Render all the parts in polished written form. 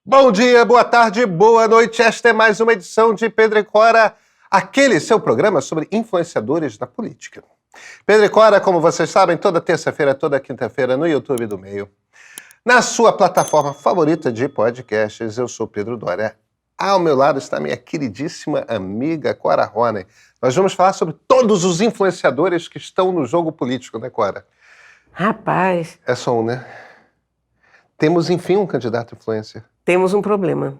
Bom dia, boa tarde, boa noite. Esta é mais uma edição de Pedro e Cora, aquele seu programa sobre influenciadores da política. Pedro e Cora, como vocês sabem, toda terça-feira, toda quinta-feira no YouTube do Meio. Na sua plataforma favorita de podcasts, eu sou Pedro Dória. Ao meu lado está minha queridíssima amiga Cora Roney. Nós vamos falar sobre todos os influenciadores que estão no jogo político, né, Cora? Rapaz, É só um, né? Temos, enfim, um candidato influencer. temos um problema.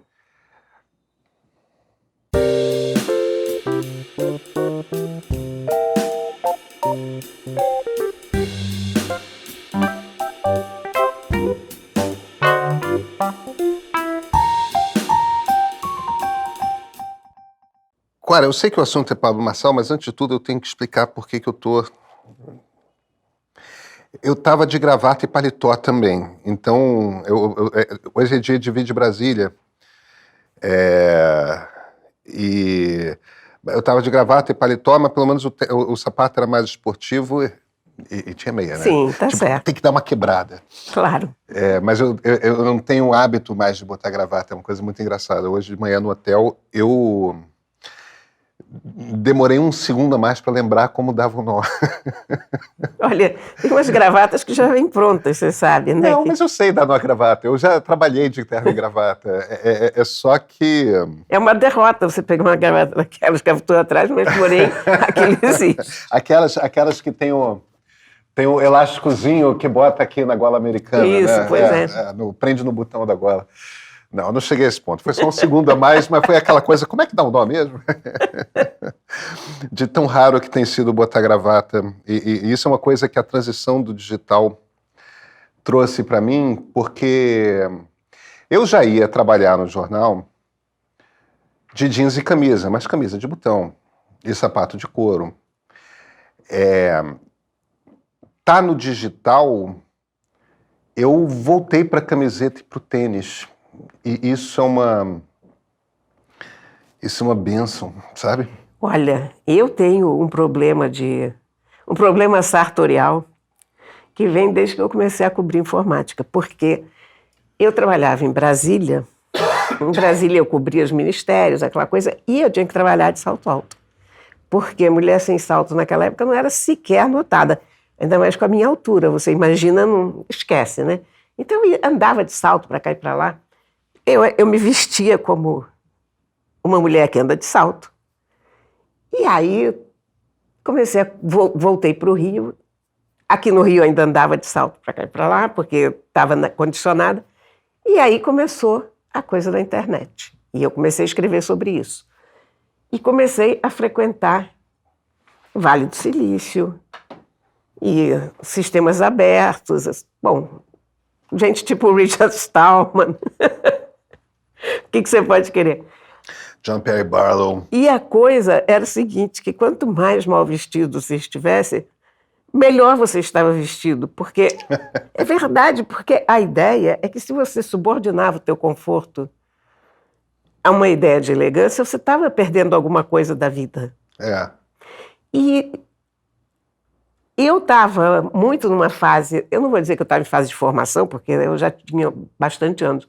Clara, eu sei que o assunto é Pablo Marçal, mas antes de tudo eu tenho que explicar por que eu tô... Eu tava de gravata e paletó também, então hoje é dia de vir de Brasília, e eu tava de gravata e paletó, mas pelo menos o sapato era mais esportivo e tinha meia, né? Sim, tá certo. Tem que dar uma quebrada. Claro. Mas eu não tenho o hábito mais de botar gravata, é uma coisa muito engraçada. Hoje de manhã no hotel eu demorei um segundo a mais para lembrar como dava o nó. Olha, tem umas gravatas que já vêm prontas, você sabe, né? Não, mas eu sei dar nó à gravata. Eu já trabalhei de terno e gravata. É só que... É uma derrota você pegar uma gravata daquelas que eu estou atrás, mas porém aquilo existe. Aquelas que tem o elásticozinho que bota aqui na gola americana, Isso, né? pois é. Prende no botão da gola. Não, eu não cheguei a esse ponto. Foi só um segundo a mais, mas foi aquela coisa, como é que dá um nó mesmo? De tão raro que tem sido botar gravata. E isso é uma coisa que a transição do digital trouxe para mim, porque eu já ia trabalhar no jornal de jeans e camisa, mas camisa de botão e sapato de couro. Tá no digital, eu voltei para a camiseta e para o tênis. E isso é uma bênção, sabe? Olha, eu tenho um problema sartorial que vem desde que eu comecei a cobrir informática, porque eu trabalhava em Brasília eu cobria os ministérios, aquela coisa, e eu tinha que trabalhar de salto alto, porque mulher sem salto naquela época não era sequer notada, ainda mais com a minha altura, você imagina, não esquece, né? Então eu andava de salto para cá e para lá, eu me vestia como uma mulher que anda de salto. E aí voltei para o Rio. Aqui no Rio eu ainda andava de salto para cá e para lá, porque estava condicionada. E aí começou a coisa da internet. E eu comecei a escrever sobre isso. E comecei a frequentar Vale do Silício e sistemas abertos. Bom, gente tipo o Richard Stallman. O que você pode querer? John Perry Barlow. E a coisa era o seguinte, que quanto mais mal vestido você estivesse, melhor você estava vestido, porque é verdade, porque a ideia é que se você subordinava o teu conforto a uma ideia de elegância, você estava perdendo alguma coisa da vida. E eu estava muito numa fase, eu não vou dizer que eu estava em fase de formação, porque eu já tinha bastante anos,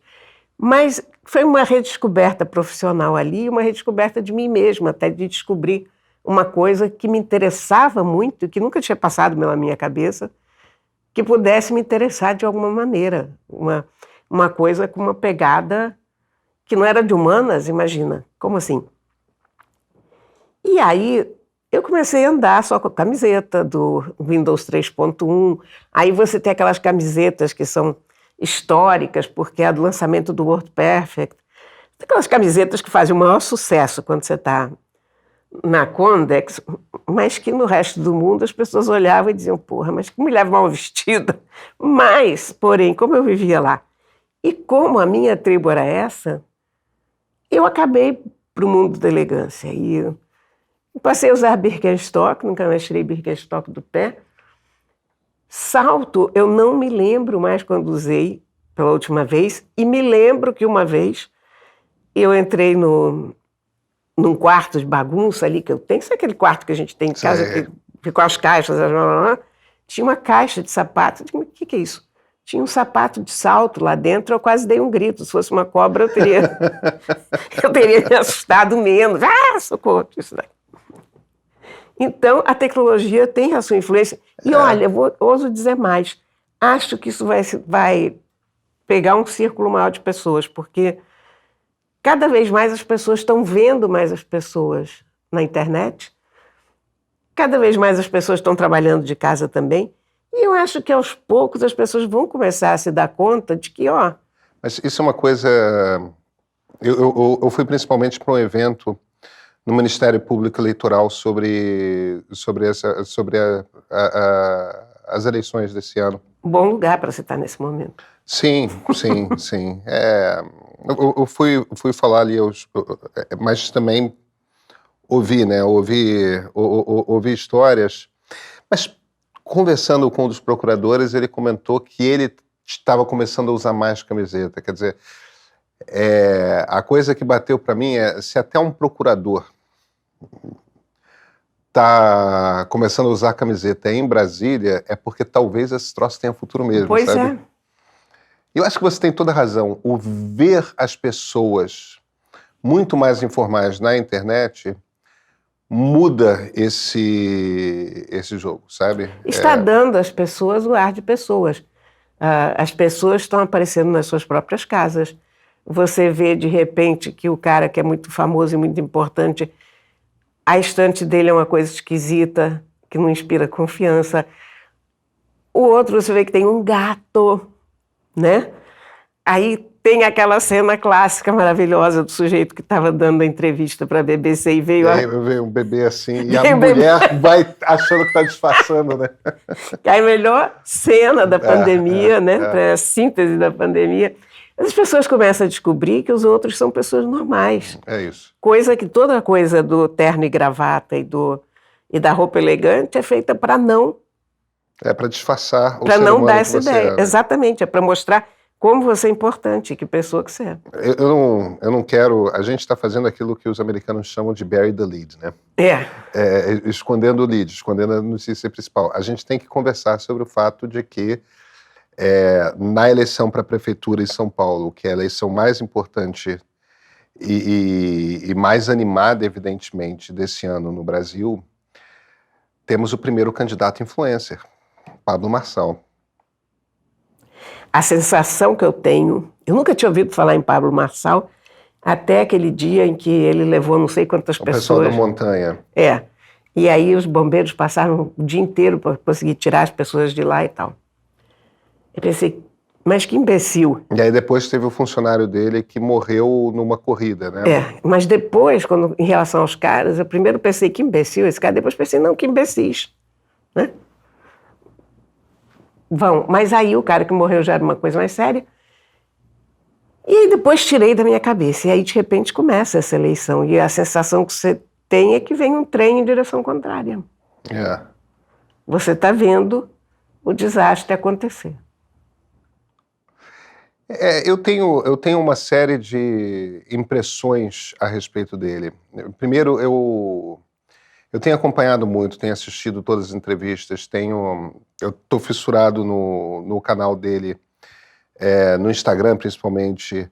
mas foi uma redescoberta profissional ali, uma redescoberta de mim mesma, até de descobrir uma coisa que me interessava muito, que nunca tinha passado pela minha cabeça, que pudesse me interessar de alguma maneira. Uma coisa com uma pegada que não era de humanas, imagina. Como assim? E aí eu comecei a andar só com a camiseta do Windows 3.1. Aí você tem aquelas camisetas que são históricas, porque é do lançamento do WordPerfect. Aquelas camisetas que fazem o maior sucesso quando você está na Condex, mas que no resto do mundo as pessoas olhavam e diziam, porra, mas que mulher mal vestida. Mas, porém, como eu vivia lá, e como a minha tribo era essa, eu acabei para o mundo da elegância. E eu passei a usar Birkenstock, nunca mais tirei Birkenstock do pé. Salto, eu não me lembro mais quando usei pela última vez, e me lembro que uma vez eu entrei num quarto de bagunça ali que eu tenho, sabe aquele quarto que a gente tem em casa, que ficou as caixas, tinha uma caixa de sapatos, eu digo, o que é isso? tinha um sapato de salto lá dentro, eu quase dei um grito. Se fosse uma cobra, eu teria me assustado menos. Ah, socorro! Isso daí. Então, a tecnologia tem a sua influência. E olha, ouso dizer mais, acho que isso vai pegar um círculo maior de pessoas, porque cada vez mais as pessoas estão vendo mais as pessoas na internet, cada vez mais as pessoas estão trabalhando de casa também, e eu acho que aos poucos as pessoas vão começar a se dar conta de que, ó... Mas isso é uma coisa... Eu fui principalmente para um evento no Ministério Público Eleitoral sobre as eleições desse ano. Um bom lugar para você estar nesse momento. Sim. Eu fui falar ali, mas também ouvi, né? Ouvi histórias. Mas conversando com um dos procuradores, ele comentou que ele estava começando a usar mais camiseta. Quer dizer, a coisa que bateu para mim é se até um procurador está começando a usar camiseta em Brasília, é porque talvez esse troço tenha futuro mesmo, pois sabe? Eu acho que você tem toda a razão. O ver as pessoas muito mais informais na internet muda esse jogo, sabe? Está dando às pessoas o ar de pessoas. As pessoas estão aparecendo nas suas próprias casas. Você vê, de repente, que o cara que é muito famoso e muito importante, a estante dele é uma coisa esquisita, que não inspira confiança. O outro, você vê que tem um gato, né? Aí tem aquela cena clássica maravilhosa do sujeito que estava dando a entrevista para a BBC e veio... Veio um bebê assim, e a mulher vai achando que está disfarçando, né? Que é a melhor cena da pandemia, né? Para a síntese da pandemia. As pessoas começam a descobrir que os outros são pessoas normais. É isso. Toda coisa do terno e gravata e da roupa elegante é feita para não... É para disfarçar o para ser não humano dar que essa você ideia. é, né? Exatamente, é para mostrar como você é importante, que pessoa que você é. Eu não quero... A gente está fazendo aquilo que os americanos chamam de bury the lead, né? Escondendo o lead, escondendo a notícia principal. A gente tem que conversar sobre o fato de que na eleição para a prefeitura em São Paulo, que é a eleição mais importante e mais animada, evidentemente, desse ano no Brasil, temos o primeiro candidato influencer, Pablo Marçal. A sensação que eu tenho... Eu nunca tinha ouvido falar em Pablo Marçal até aquele dia em que ele levou não sei quantas pessoas... O pessoal da montanha. E aí os bombeiros passaram o dia inteiro para conseguir tirar as pessoas de lá e tal. Eu pensei, mas que imbecil. E aí depois teve o funcionário dele que morreu numa corrida, né? Mas depois, em relação aos caras, eu primeiro pensei, que imbecil esse cara, depois pensei, não, que imbecis, né? Mas aí o cara que morreu já era uma coisa mais séria. E aí depois tirei da minha cabeça. E aí, de repente, começa essa eleição. E a sensação que você tem é que vem um trem em direção contrária. Você está vendo o desastre acontecer. Eu tenho uma série de impressões a respeito dele. Primeiro, eu tenho acompanhado muito, tenho assistido todas as entrevistas, eu estou fissurado no canal dele, no Instagram principalmente,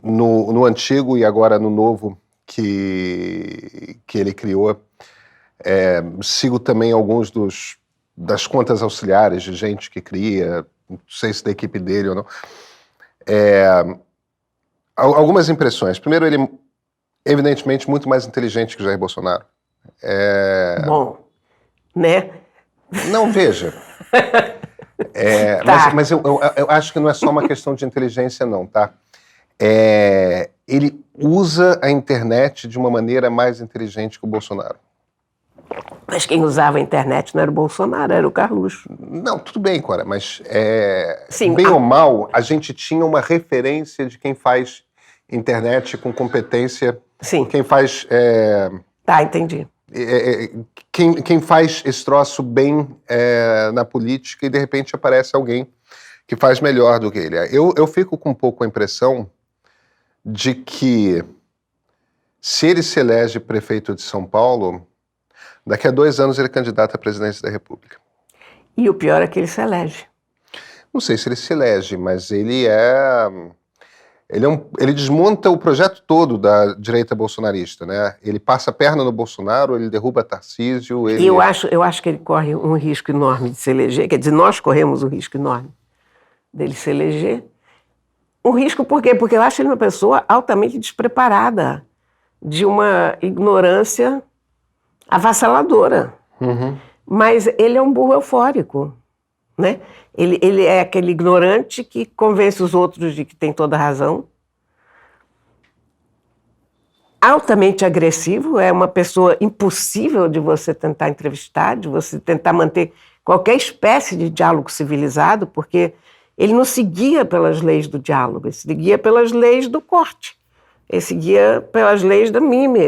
no antigo e agora no novo que ele criou. Sigo também alguns das contas auxiliares de gente que cria, não sei se da equipe dele ou não. Algumas impressões. Primeiro, ele é evidentemente muito mais inteligente que Jair Bolsonaro. Bom, né? Não, veja. Mas eu acho que não é só uma questão de inteligência, não, tá? Ele usa a internet de uma maneira mais inteligente que o Bolsonaro. Mas quem usava a internet não era o Bolsonaro, era o Carluxo. Não, tudo bem, Cora, mas bem ou mal, a gente tinha uma referência de quem faz internet com competência. Sim. Quem faz... entendi. Quem faz esse troço bem na política e de repente aparece alguém que faz melhor do que ele. Eu fico com um pouco a impressão de que se ele se elege prefeito de São Paulo, daqui a 2 anos ele é candidato à presidência da República. E o pior é que ele se elege. Não sei se ele se elege, mas ele desmonta o projeto todo da direita bolsonarista, né? Ele passa a perna no Bolsonaro, ele derruba Tarcísio, E eu acho que ele corre um risco enorme de se eleger, quer dizer, nós corremos um risco enorme dele se eleger. Um risco por quê? Porque eu acho ele uma pessoa altamente despreparada, de uma ignorância avassaladora. Mas ele é um burro eufórico, né? Ele é aquele ignorante que convence os outros de que tem toda a razão. Altamente agressivo, é uma pessoa impossível de você tentar entrevistar, de você tentar manter qualquer espécie de diálogo civilizado, porque ele não seguia pelas leis do diálogo, ele seguia pelas leis do corte, ele seguia pelas leis da mime,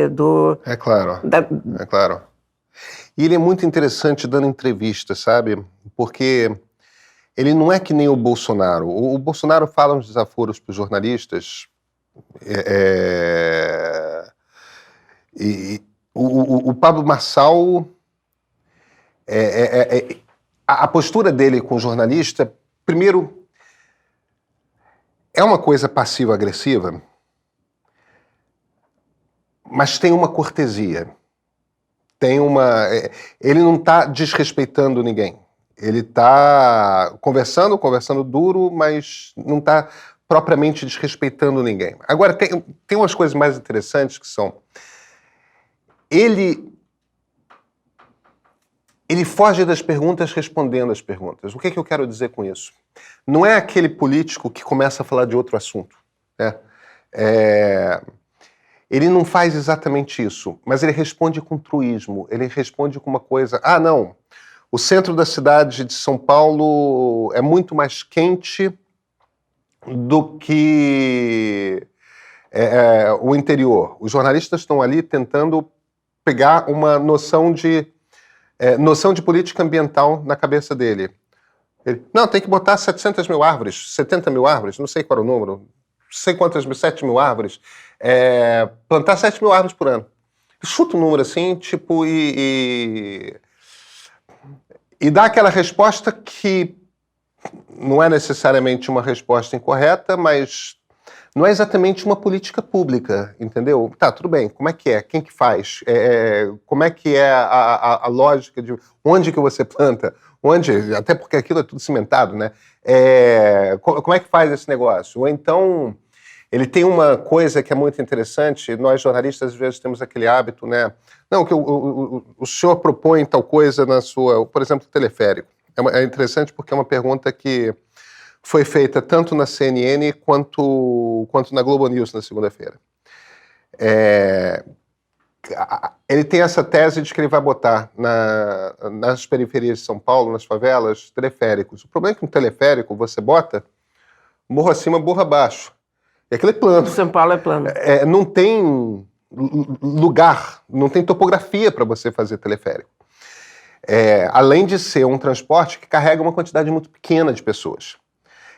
É claro, é claro. E ele é muito interessante dando entrevista, sabe? Porque ele não é que nem o Bolsonaro. O Bolsonaro fala uns desaforos para os jornalistas. E o Pablo Marçal, a postura dele com o jornalista, primeiro, é uma coisa passiva-agressiva, mas tem uma cortesia. Ele não está desrespeitando ninguém. Ele está conversando duro, mas não está propriamente desrespeitando ninguém. Agora, tem umas coisas mais interessantes que são... Ele foge das perguntas respondendo as perguntas. O que eu quero dizer com isso? Não é aquele político que começa a falar de outro assunto, né? Ele não faz exatamente isso, mas ele responde com truísmo, ele responde com uma coisa... Ah, não, o centro da cidade de São Paulo é muito mais quente do que o interior. Os jornalistas estão ali tentando pegar uma noção de política ambiental na cabeça dele. Não, tem que botar 700 mil árvores, 70 mil árvores, não sei qual era o número, não sei quantas, 7 mil árvores, plantar 7 mil árvores por ano. Chuta um número assim, tipo, e dá aquela resposta que não é necessariamente uma resposta incorreta, mas não é exatamente uma política pública, entendeu? Tá, tudo bem, como é que é? Quem que faz? Como é que é a lógica de onde que você planta? Onde? Até porque aquilo é tudo cimentado, né? Como é que faz esse negócio? Ou então, ele tem uma coisa que é muito interessante, nós jornalistas às vezes temos aquele hábito, né? Não, que o senhor propõe tal coisa na sua, por exemplo, teleférico. É interessante porque é uma pergunta que foi feita tanto na CNN quanto na Globo News na segunda-feira. Ele tem essa tese de que ele vai botar nas periferias de São Paulo, nas favelas, teleféricos. O problema é que no teleférico você bota morro acima, morro abaixo. E aquilo é plano. São Paulo é plano. Não tem lugar, não tem topografia para você fazer teleférico. Além de ser um transporte que carrega uma quantidade muito pequena de pessoas.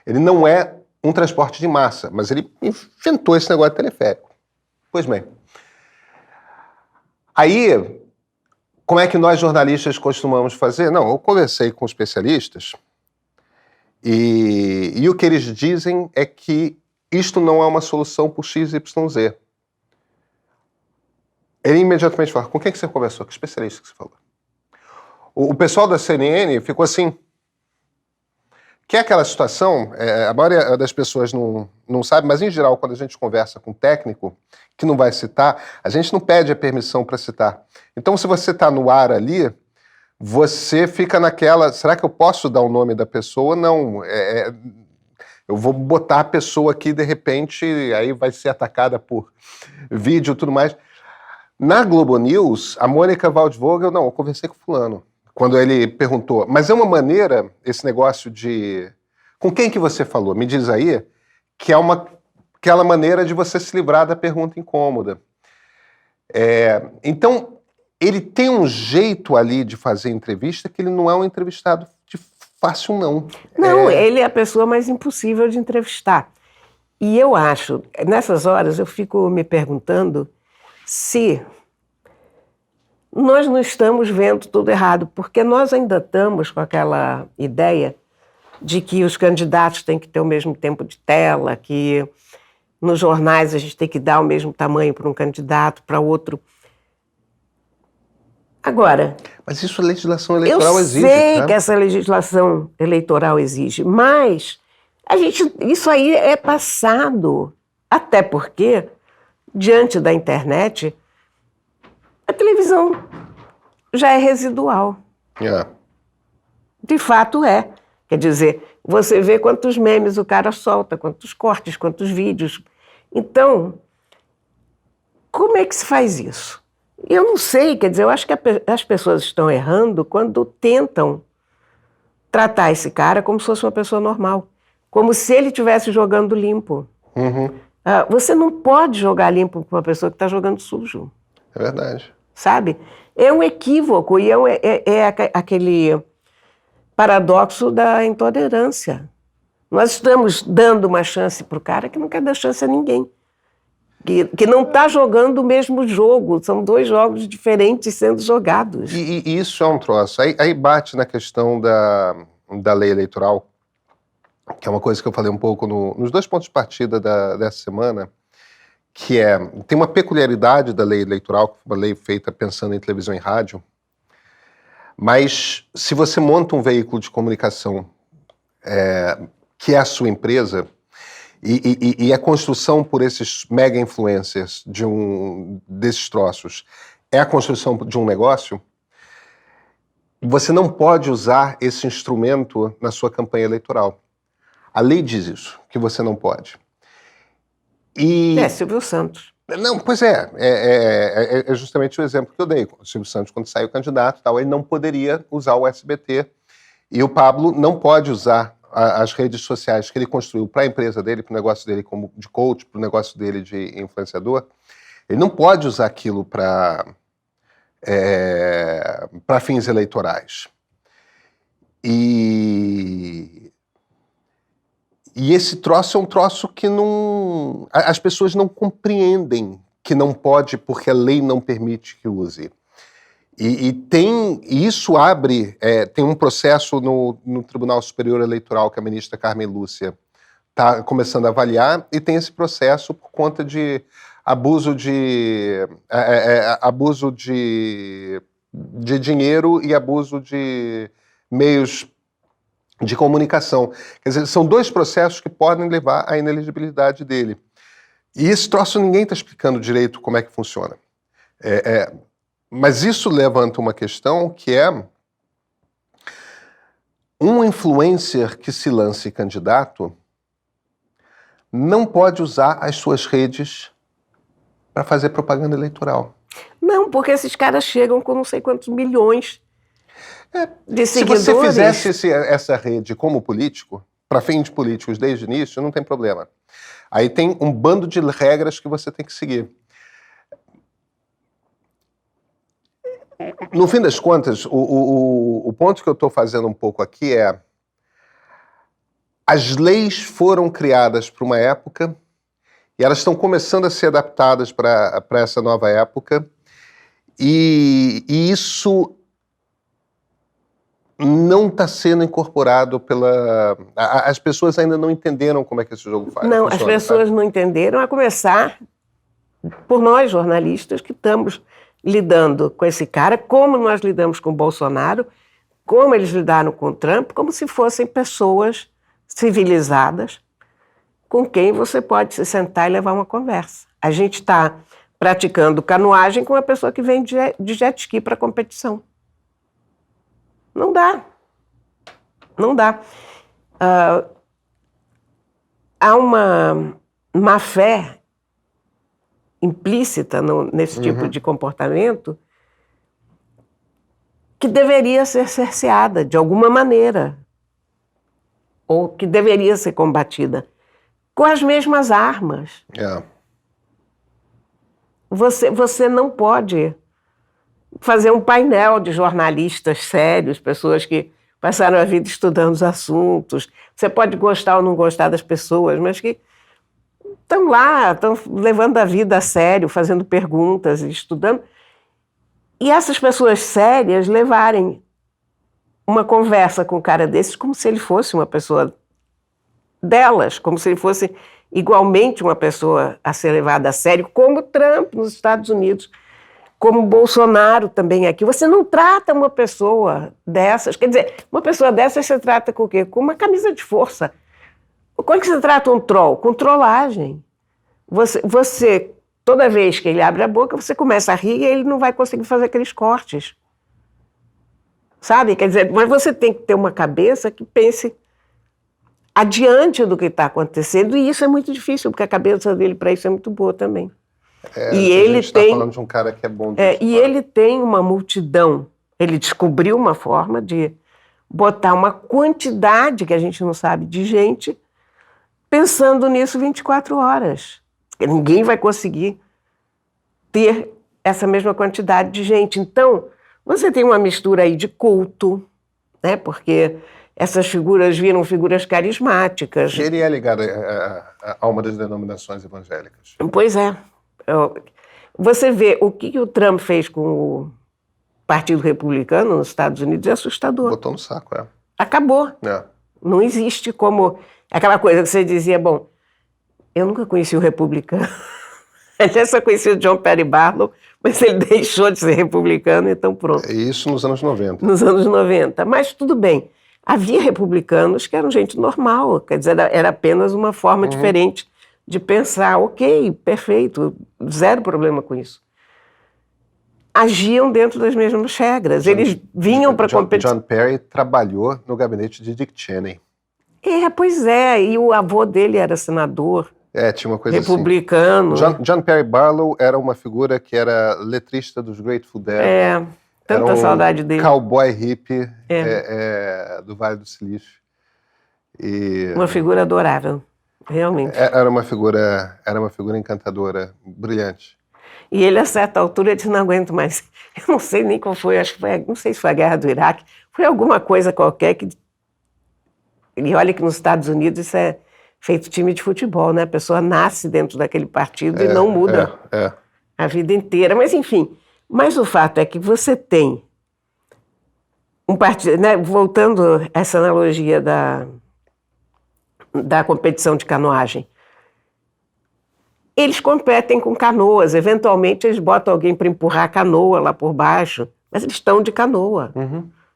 Ele não é um transporte de massa, mas ele inventou esse negócio de teleférico. Pois bem. Aí, como é que nós jornalistas costumamos fazer? Não, eu conversei com especialistas e o que eles dizem é que isto não é uma solução por XYZ. Ele imediatamente fala, com quem que você conversou? Que especialista que você falou? O pessoal da CNN ficou assim... Que é aquela situação, a maioria das pessoas não sabe, mas em geral, quando a gente conversa com um técnico que não vai citar, a gente não pede a permissão para citar. Então, se você está no ar ali, você fica naquela, será que eu posso dar o nome da pessoa? Não, eu vou botar a pessoa aqui, de repente, aí vai ser atacada por vídeo e tudo mais. Na Globo News, a Mônica Waldvogel, não, eu conversei com fulano. Quando ele perguntou, mas é uma maneira, esse negócio de... Com quem que você falou? Me diz aí, que é aquela maneira de você se livrar da pergunta incômoda. Então, ele tem um jeito ali de fazer entrevista que ele não é um entrevistado de fácil, não. Não, ele é a pessoa mais impossível de entrevistar. E eu acho, nessas horas, eu fico me perguntando se... nós não estamos vendo tudo errado, porque nós ainda estamos com aquela ideia de que os candidatos têm que ter o mesmo tempo de tela, que nos jornais a gente tem que dar o mesmo tamanho para um candidato, para outro. Agora... Mas isso a legislação eleitoral exige, eu sei tá? que essa legislação eleitoral exige, mas isso aí é passado. Até porque, diante da internet, a televisão já é residual. É. De fato é. Quer dizer, você vê quantos memes o cara solta, quantos cortes, quantos vídeos. Então, como é que se faz isso? Eu não sei, quer dizer, eu acho que as pessoas estão errando quando tentam tratar esse cara como se fosse uma pessoa normal. Como se ele estivesse jogando limpo. Uhum. Você não pode jogar limpo com uma pessoa que está jogando sujo. É verdade. Sabe? É um equívoco e é aquele paradoxo da intolerância. Nós estamos dando uma chance para o cara que não quer dar chance a ninguém. Que não está jogando o mesmo jogo. São dois jogos diferentes sendo jogados. E isso é um troço. Aí bate na questão da lei eleitoral, que é uma coisa que eu falei um pouco nos 2 pontos de partida dessa semana, que tem uma peculiaridade da lei eleitoral, que foi uma lei feita pensando em televisão e rádio, mas se você monta um veículo de comunicação que é a sua empresa, e a construção por esses mega influencers desses troços é a construção de um negócio, você não pode usar esse instrumento na sua campanha eleitoral. A lei diz isso, que você não pode. Silvio Santos. Não, pois é justamente o exemplo que eu dei. O Silvio Santos, quando saiu candidato, ele não poderia usar o SBT, e o Pablo não pode usar as redes sociais que ele construiu para a empresa dele, para o negócio dele como de coach, para o negócio dele de influenciador. Ele não pode usar aquilo para fins eleitorais. E esse troço é um troço que as pessoas não compreendem que não pode porque a lei não permite que use. E isso abre, tem um processo no Tribunal Superior Eleitoral que a ministra Carmen Lúcia está começando a avaliar, e tem esse processo por conta de abuso de dinheiro e abuso de meios de comunicação. Quer dizer, são 2 processos que podem levar à inelegibilidade dele. E esse troço ninguém está explicando direito como é que funciona. Mas isso levanta uma questão que é um influencer que se lance candidato não pode usar as suas redes para fazer propaganda eleitoral. Não, porque esses caras chegam com não sei quantos milhões de seguidores. Se você fizesse essa rede como político, para fins políticos desde o início, não tem problema. Aí tem um bando de regras que você tem que seguir. No fim das contas, o ponto que eu estou fazendo um pouco aqui é: as leis foram criadas para uma época e elas estão começando a ser adaptadas para essa nova época, e isso não está sendo incorporado as pessoas ainda não entenderam como é que esse jogo faz. Não, as pessoas não entenderam, a começar por nós, jornalistas, que estamos lidando com esse cara, como nós lidamos com o Bolsonaro, como eles lidaram com o Trump, como se fossem pessoas civilizadas com quem você pode se sentar e levar uma conversa. A gente está praticando canoagem com uma pessoa que vem de jet ski para competição. Não dá. Não dá. Há uma má fé implícita nesse tipo de comportamento que deveria ser cerceada de alguma maneira, ou que deveria ser combatida com as mesmas armas. Você não pode fazer um painel de jornalistas sérios, pessoas que passaram a vida estudando os assuntos. Você pode gostar ou não gostar das pessoas, mas que estão lá, estão levando a vida a sério, fazendo perguntas, estudando. E essas pessoas sérias levarem uma conversa com um cara desses como se ele fosse uma pessoa delas, como se ele fosse igualmente uma pessoa a ser levada a sério, como Trump nos Estados Unidos, como Bolsonaro também aqui. Você não trata uma pessoa dessas, quer dizer, uma pessoa dessas você trata com o quê? Com uma camisa de força. Como é que você trata um troll? Com trollagem. Você, toda vez que ele abre a boca, você começa a rir e ele não vai conseguir fazer aqueles cortes. Sabe? Quer dizer, mas você tem que ter uma cabeça que pense adiante do que está acontecendo, e isso é muito difícil, porque a cabeça dele para isso é muito boa também. E ele está falando de um cara que é bom disso. E ele tem uma multidão, ele descobriu uma forma de botar uma quantidade que a gente não sabe de gente pensando nisso 24 horas. Ninguém vai conseguir ter essa mesma quantidade de gente. Então, você tem uma mistura aí de culto, né? Porque essas figuras viram figuras carismáticas. Ele é ligado a uma das denominações evangélicas. Pois é. Você vê o que o Trump fez com o Partido Republicano nos Estados Unidos é assustador. Botou no saco, Acabou. Não existe como... Aquela coisa que você dizia, bom, eu nunca conheci o republicano. Eu só conheci o John Perry Barlow, mas ele deixou de ser republicano, então pronto. Isso nos anos 90. Nos anos 90. Mas tudo bem. Havia republicanos que eram gente normal, quer dizer, era apenas uma forma diferente de pensar. Ok, perfeito, zero problema com isso. Agiam dentro das mesmas regras. Eles vinham para competir. John Perry trabalhou no gabinete de Dick Cheney. Pois é, e o avô dele era senador. Tinha uma coisa republicano. assim. John Perry Barlow era uma figura que era letrista dos Grateful Dead. Tanta era saudade dele. Cowboy hippie do Vale do Silício. Uma figura adorável, realmente. Era uma figura encantadora, brilhante. E ele, a certa altura, disse, não aguento mais. Eu não sei nem qual foi, acho que foi, não sei se foi a guerra do Iraque, foi alguma coisa qualquer que... E olha que nos Estados Unidos isso é feito time de futebol, né? A pessoa nasce dentro daquele partido e não muda a vida inteira. Mas, enfim, mas o fato é que você tem um partido, né? Voltando a essa analogia da competição de canoagem, eles competem com canoas, eventualmente eles botam alguém para empurrar a canoa lá por baixo, mas eles estão de canoa.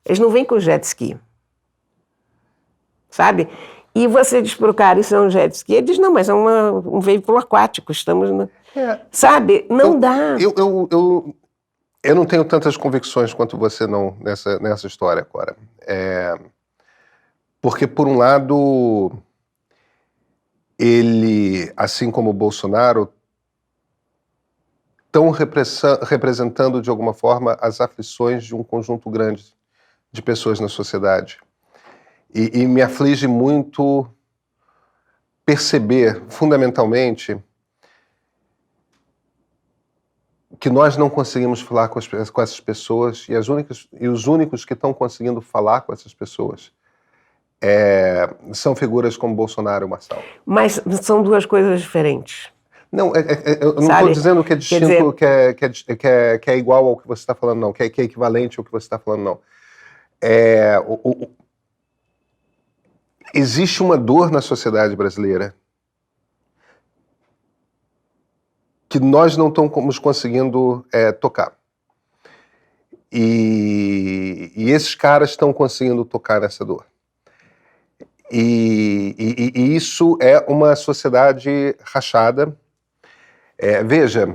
Eles não vêm com jet ski. Sabe? E você diz para o cara, isso é um jet ski? Ele diz, não, mas é um veículo aquático, estamos... Sabe? Não dá. Eu não tenho tantas convicções quanto você não nessa história, Cora. Porque, por um lado, ele, assim como o Bolsonaro, estão representando, de alguma forma, as aflições de um conjunto grande de pessoas na sociedade. E me aflige muito perceber, fundamentalmente, que nós não conseguimos falar com essas pessoas e os únicos que estão conseguindo falar com essas pessoas são figuras como Bolsonaro e Marçal. Mas são duas coisas diferentes. Não, eu não estou dizendo que é distinto, que é igual ao que você está falando, não, que é equivalente ao que você está falando, não. Existe uma dor na sociedade brasileira que nós não estamos conseguindo tocar. E esses caras estão conseguindo tocar nessa dor. E isso é uma sociedade rachada. Veja,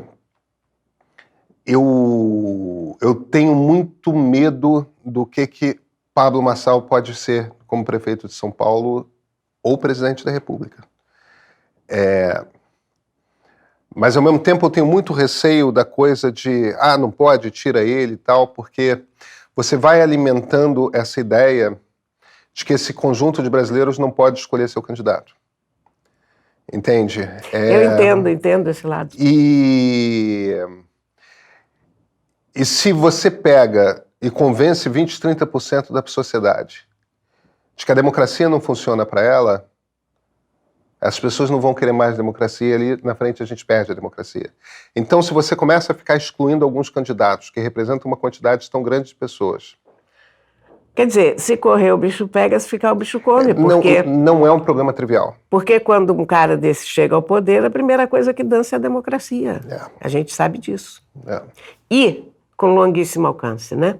eu tenho muito medo do que Pablo Marçal pode ser como prefeito de São Paulo ou presidente da República. Mas, ao mesmo tempo, eu tenho muito receio da coisa de não pode, tira ele e tal, porque você vai alimentando essa ideia de que esse conjunto de brasileiros não pode escolher seu candidato. Entende? Eu entendo esse lado. E se você pega e convence 20%, 30% da sociedade de que a democracia não funciona para ela, as pessoas não vão querer mais democracia, ali na frente a gente perde a democracia. Então, se você começa a ficar excluindo alguns candidatos que representam uma quantidade tão grande de pessoas... Quer dizer, se correr o bicho pega, se ficar o bicho come, porque... Não é um problema trivial. Porque quando um cara desse chega ao poder, a primeira coisa que dança é a democracia. É. A gente sabe disso. É. E com longuíssimo alcance, né?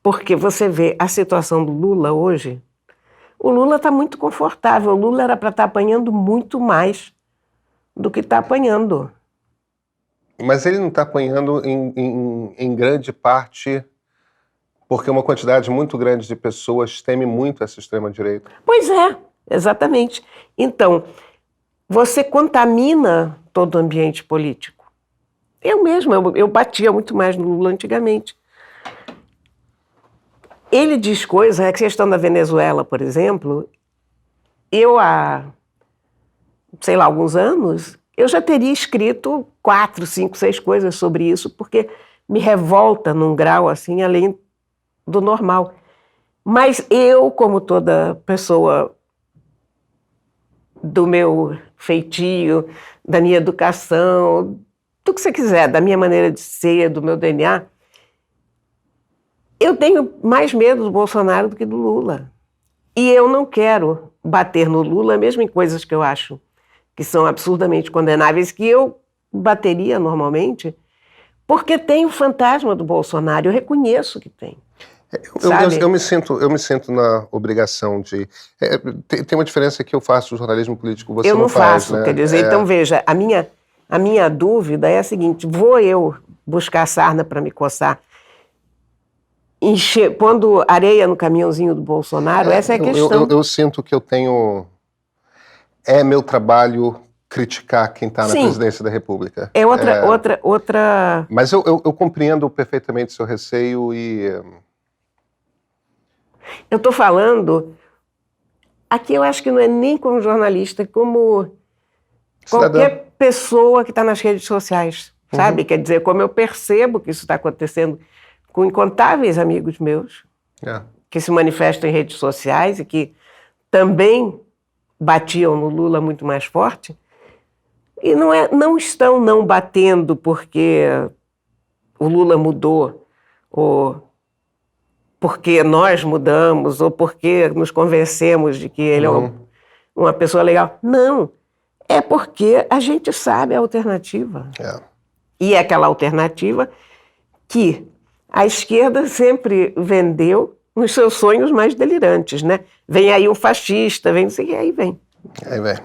Porque você vê a situação do Lula hoje, o Lula está muito confortável. O Lula era para estar apanhando muito mais do que está apanhando. Mas ele não está apanhando em grande parte porque uma quantidade muito grande de pessoas teme muito essa extrema-direita. Pois é, exatamente. Então, você contamina todo o ambiente político. Eu mesma, eu batia muito mais no Lula antigamente. Ele diz coisas, a questão da Venezuela, por exemplo, eu há, sei lá, alguns anos, eu já teria escrito 4, 5, 6 coisas sobre isso, porque me revolta num grau assim, além do normal. Mas eu, como toda pessoa do meu feitio, da minha educação, do que você quiser, da minha maneira de ser, do meu DNA, eu tenho mais medo do Bolsonaro do que do Lula. E eu não quero bater no Lula, mesmo em coisas que eu acho que são absurdamente condenáveis, que eu bateria normalmente, porque tem o fantasma do Bolsonaro, eu reconheço que tem. Eu me sinto na obrigação de... tem uma diferença que eu faço jornalismo político, você eu não faz, faço, né? Quer dizer, então veja, a minha dúvida é a seguinte, vou eu buscar sarna para me coçar, pondo areia no caminhãozinho do Bolsonaro? Essa é a questão. Eu sinto que eu tenho... É meu trabalho criticar quem está na presidência da República. É outra... Mas eu compreendo perfeitamente seu receio e... Eu estou falando... Aqui eu acho que não é nem como jornalista, como qualquer pessoa que está nas redes sociais, sabe? Quer dizer, como eu percebo que isso está acontecendo com incontáveis amigos meus, que se manifestam em redes sociais e que também batiam no Lula muito mais forte, e não estão não batendo porque o Lula mudou, ou porque nós mudamos, ou porque nos convencemos de que ele é uma pessoa legal. Não, é porque a gente sabe a alternativa. E é aquela alternativa que a esquerda sempre vendeu nos seus sonhos mais delirantes, né? Vem aí um fascista, vem não sei o que, aí vem. Aí vem.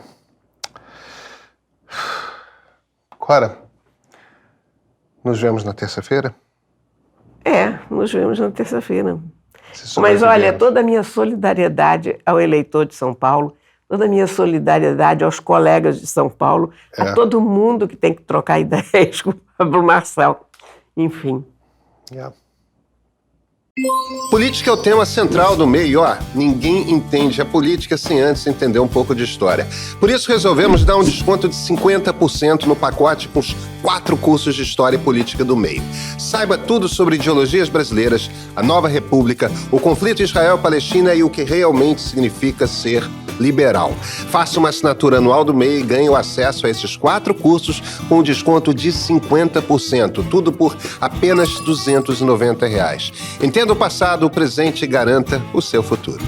Cora, nos vemos na terça-feira? Nos vemos na terça-feira. Mas olha, toda a minha solidariedade ao eleitor de São Paulo, toda a minha solidariedade aos colegas de São Paulo, a todo mundo que tem que trocar ideias com o Pablo Marçal. Enfim. Política é o tema central do meio, ninguém entende a política sem antes entender um pouco de história. Por isso resolvemos dar um desconto de 50% no pacote com os 4 cursos de História e Política do meio. Saiba tudo sobre ideologias brasileiras, a nova república, o conflito Israel-Palestina e o que realmente significa ser liberal. Faça uma assinatura anual do MEI e ganhe o acesso a esses 4 cursos com um desconto de 50%, tudo por apenas R$ 290. Entenda o passado, o presente e garanta o seu futuro.